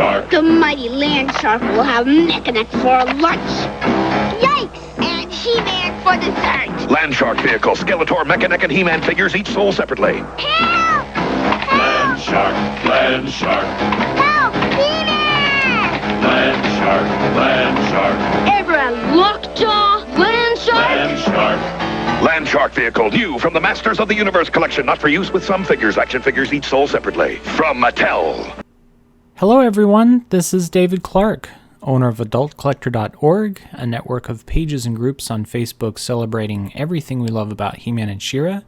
shark. The mighty land shark will have Mechanic for lunch. Yikes! And He-Man for dessert. Land shark vehicle, Skeletor, Mechanic, and He-Man figures each sold separately. Help! Land shark, land shark. Help! He-Man! Land shark, land shark. Ever a lockjaw land shark? Land shark. Land shark vehicle, new from the Masters of the Universe collection, not for use with some figures. Action figures each sold separately. From Mattel. Hello everyone, this is David Clark, owner of AdultCollector.org, a network of pages and groups on Facebook celebrating everything we love about He-Man and She-Ra,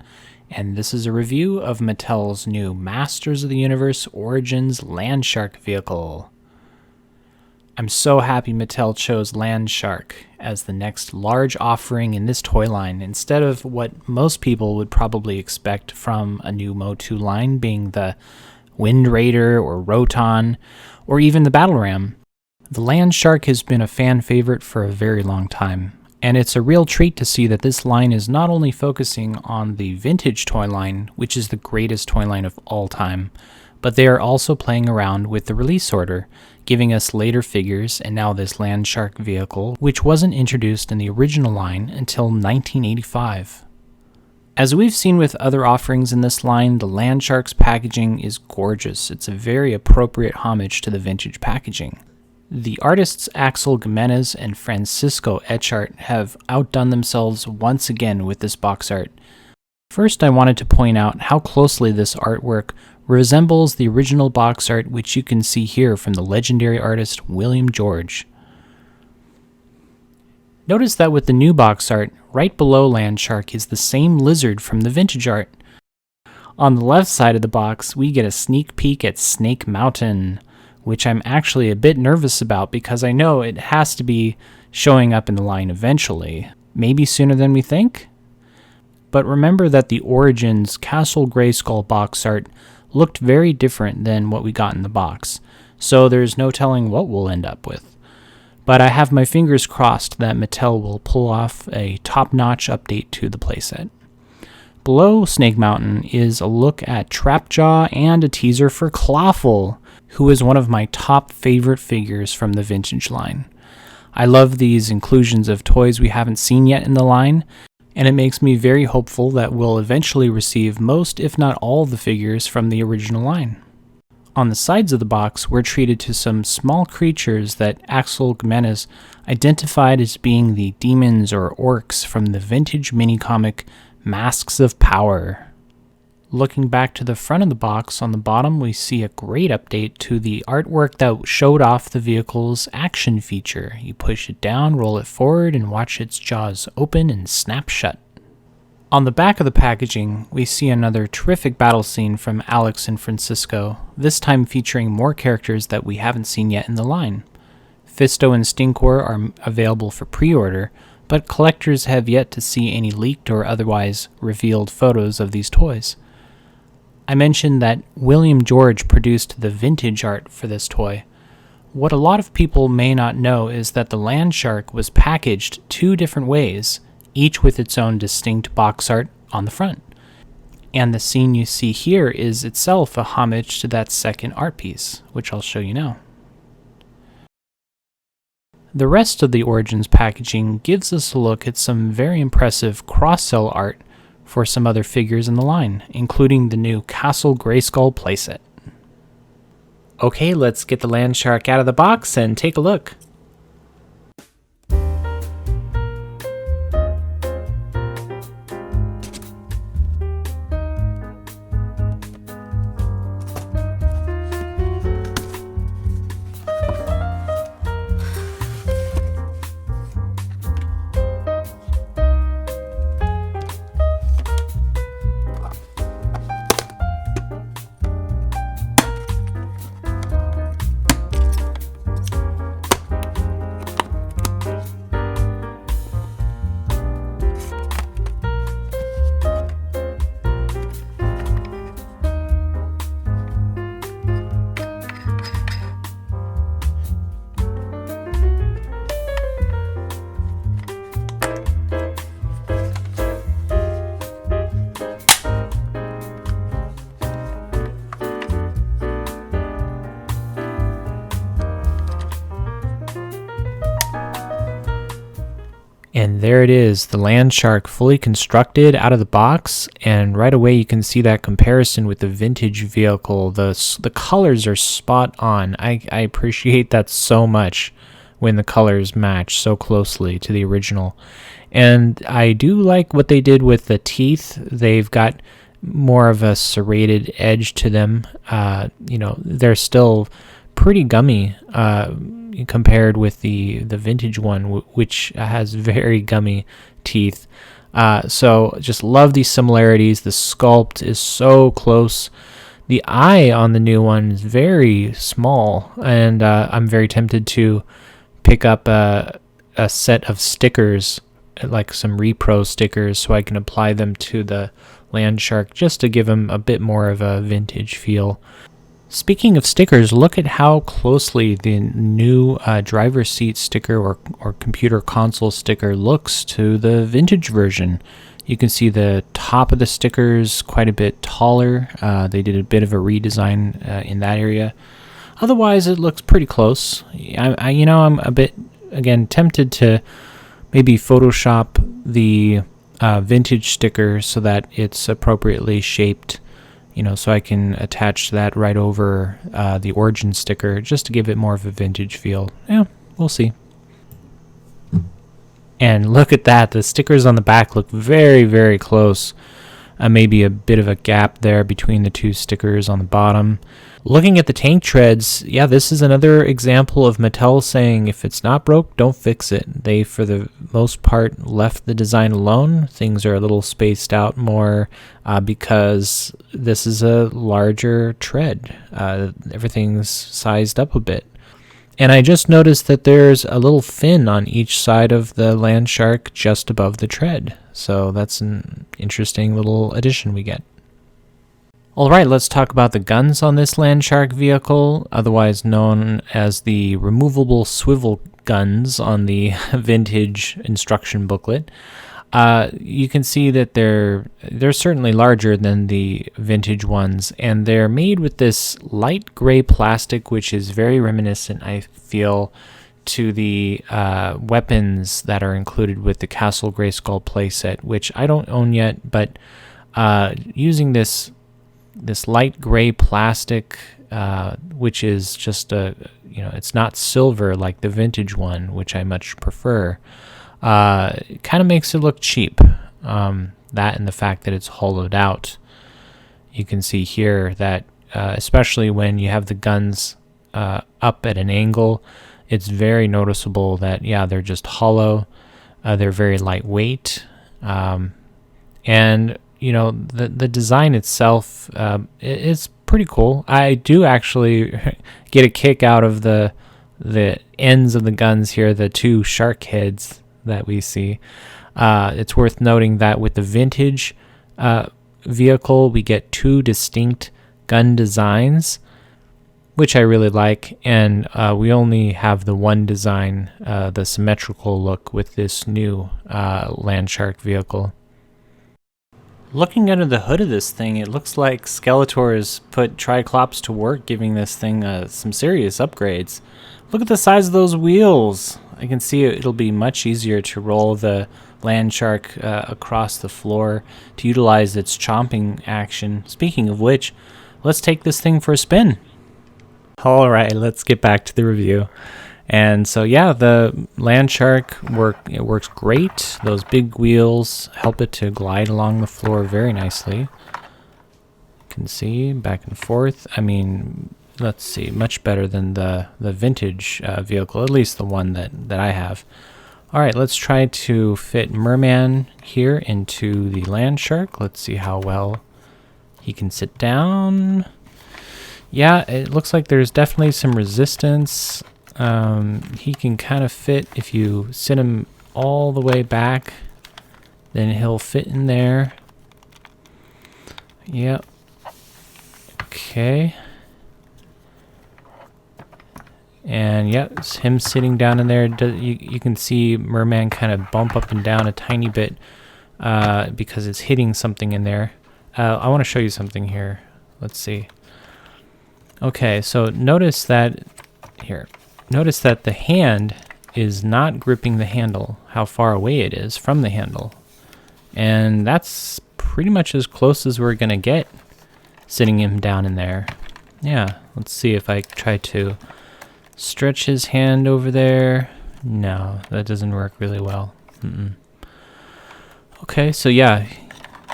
and this is a review of Mattel's new Masters of the Universe Origins Land Shark vehicle. I'm so happy Mattel chose Land Shark as the next large offering in this toy line instead of what most people would probably expect from a new Motu line being the Wind Raider or Roton or even the Battle Ram. The Land Shark has been a fan favorite for a very long time, and it's a real treat to see that this line is not only focusing on the vintage toy line, which is the greatest toy line of all time, but they are also playing around with the release order, giving us later figures and now this Land Shark vehicle, which wasn't introduced in the original line until 1985. As we've seen with other offerings in this line, the Land Shark's packaging is gorgeous. It's a very appropriate homage to the vintage packaging. The artists Axel Gimenez and Francisco Echart have outdone themselves once again with this box art. First, I wanted to point out how closely this artwork resembles the original box art, which you can see here from the legendary artist William George. Notice that with the new box art, right below Land Shark is the same lizard from the vintage art. On the left side of the box, we get a sneak peek at Snake Mountain, which I'm actually a bit nervous about because I know it has to be showing up in the line eventually, maybe sooner than we think. But remember that the Origins Castle Grayskull box art looked very different than what we got in the box, so there's no telling what we'll end up with. But I have my fingers crossed that Mattel will pull off a top-notch update to the playset. Below Snake Mountain is a look at Trapjaw and a teaser for Clawful, who is one of my top favorite figures from the vintage line. I love these inclusions of toys we haven't seen yet in the line, and it makes me very hopeful that we'll eventually receive most, if not all, the figures from the original line. On the sides of the box, we're treated to some small creatures that Axel Gimenez identified as being the demons or orcs from the vintage mini-comic Masks of Power. Looking back to the front of the box, on the bottom we see a great update to the artwork that showed off the vehicle's action feature. You push it down, roll it forward, and watch its jaws open and snap shut. On the back of the packaging, we see another terrific battle scene from Alex and Francisco, this time featuring more characters that we haven't seen yet in the line. Fisto and Stinkor are available for pre-order, but collectors have yet to see any leaked or otherwise revealed photos of these toys. I mentioned that William George produced the vintage art for this toy. What a lot of people may not know is that the Land Shark was packaged two different ways, each with its own distinct box art on the front. And the scene you see here is itself a homage to that second art piece, which I'll show you now. The rest of the Origins packaging gives us a look at some very impressive cross-sell art for some other figures in the line, including the new Castle Grayskull playset. Okay, let's get the Land Shark out of the box and take a look. And there it is, the land shark fully constructed out of the box, and right away you can see that comparison with the vintage vehicle. The colors are spot on. I appreciate that so much when the colors match so closely to the original. And I do like what they did with the teeth. They've got more of a serrated edge to them. They're still pretty gummy compared with the vintage one, which has very gummy teeth. So just love these similarities. The sculpt is so close. The eye on the new one is very small, and I'm very tempted to pick up a set of stickers, like some repro stickers, so I can apply them to the land shark just to give them a bit more of a vintage feel. Speaking of stickers, look at how closely the new driver's seat sticker or computer console sticker looks to the vintage version. You can see the top of the stickers quite a bit taller. They did a bit of a redesign in that area. Otherwise, it looks pretty close. I'm a bit, again, tempted to maybe Photoshop the vintage sticker so that it's appropriately shaped, so I can attach that right over the origin sticker just to give it more of a vintage feel. Yeah, we'll see. And look at that, the stickers on the back look very, very close. Maybe a bit of a gap there between the two stickers on the bottom. Looking at the tank treads, yeah, this is another example of Mattel saying if it's not broke, don't fix it. They, for the most part, left the design alone. Things are a little spaced out more because this is a larger tread. Everything's sized up a bit. And I just noticed that there's a little fin on each side of the land shark just above the tread. So that's an interesting little addition we get. Alright, let's talk about the guns on this land shark vehicle, otherwise known as the removable swivel guns on the vintage instruction booklet. You can see that they're certainly larger than the vintage ones, and they're made with this light gray plastic, which is very reminiscent, I feel, to the weapons that are included with the Castle Grayskull playset, which I don't own yet, but using this light gray plastic, which is just it's not silver like the vintage one, which I much prefer. It kind of makes it look cheap. That and the fact that it's hollowed out. You can see here that especially when you have the guns up at an angle, it's very noticeable that, yeah, they're just hollow. They're very lightweight. And the design itself is pretty cool. I do actually get a kick out of the ends of the guns here, the two shark heads that we see. It's worth noting that with the vintage vehicle, we get two distinct gun designs, which I really like, and we only have the one design, the symmetrical look, with this new land shark vehicle. Looking under the hood of this thing, it looks like Skeletor has put Triclops to work, giving this thing some serious upgrades. Look at the size of those wheels. I can see it'll be much easier to roll the land shark across the floor to utilize its chomping action. Speaking of which, let's take this thing for a spin. Alright, let's get back to the review. And so yeah, the land shark works great. Those big wheels help it to glide along the floor very nicely. You can see back and forth. I mean, let's see, much better than the vintage vehicle, at least the one that I have. Alright, let's try to fit Merman here into the land shark. Let's see how well he can sit down. Yeah, it looks like there's definitely some resistance. He can kind of fit if you sit him all the way back, then he'll fit in there. Yep. Okay. And yeah, it's him sitting down in there. You can see Merman kind of bump up and down a tiny bit because it's hitting something in there. I want to show you something here. Let's see. Okay, so notice that here. Notice that the hand is not gripping the handle, how far away it is from the handle. And that's pretty much as close as we're gonna get sitting him down in there. Yeah, let's see if I try to stretch his hand over there. No, that doesn't work really well. Okay, so yeah,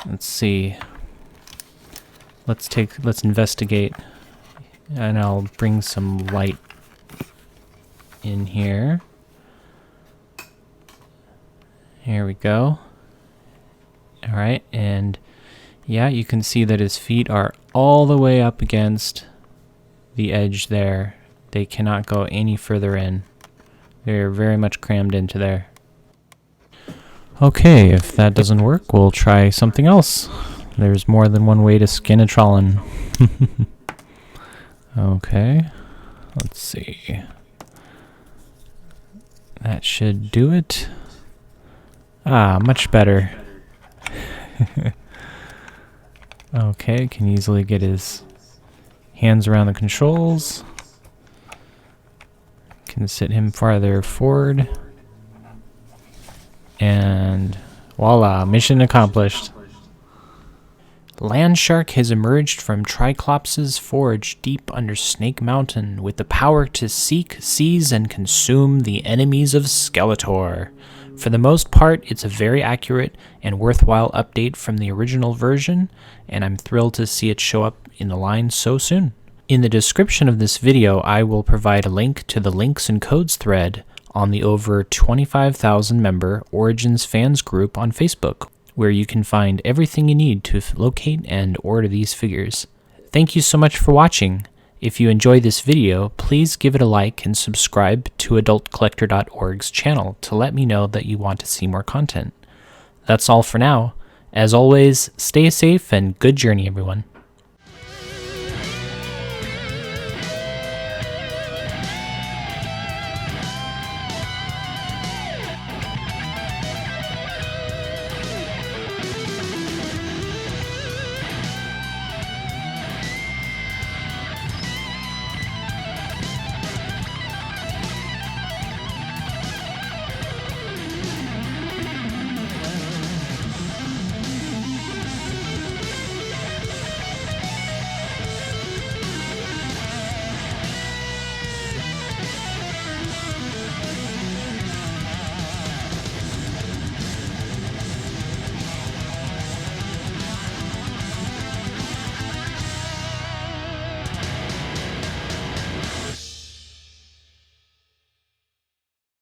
let's see. Let's investigate, and I'll bring some light in here. Here we go. All right, and yeah, you can see that his feet are all the way up against the edge there. They cannot go any further in. They're very much crammed into there. Okay, if that doesn't work, we'll try something else. There's more than one way to skin a Trollin. Okay, let's see. That should do it. Ah, much better. Okay, can easily get his hands around the controls. Can sit him farther forward. And voila, mission accomplished. Land Shark has emerged from Triclops' forge deep under Snake Mountain with the power to seek, seize, and consume the enemies of Skeletor. For the most part, it's a very accurate and worthwhile update from the original version, and I'm thrilled to see it show up in the line so soon. In the description of this video, I will provide a link to the links and codes thread on the over 25,000 member Origins fans group on Facebook, where you can find everything you need to locate and order these figures. Thank you so much for watching. If you enjoyed this video, please give it a like and subscribe to AdultCollector.org's channel to let me know that you want to see more content. That's all for now. As always, stay safe and good journey, everyone.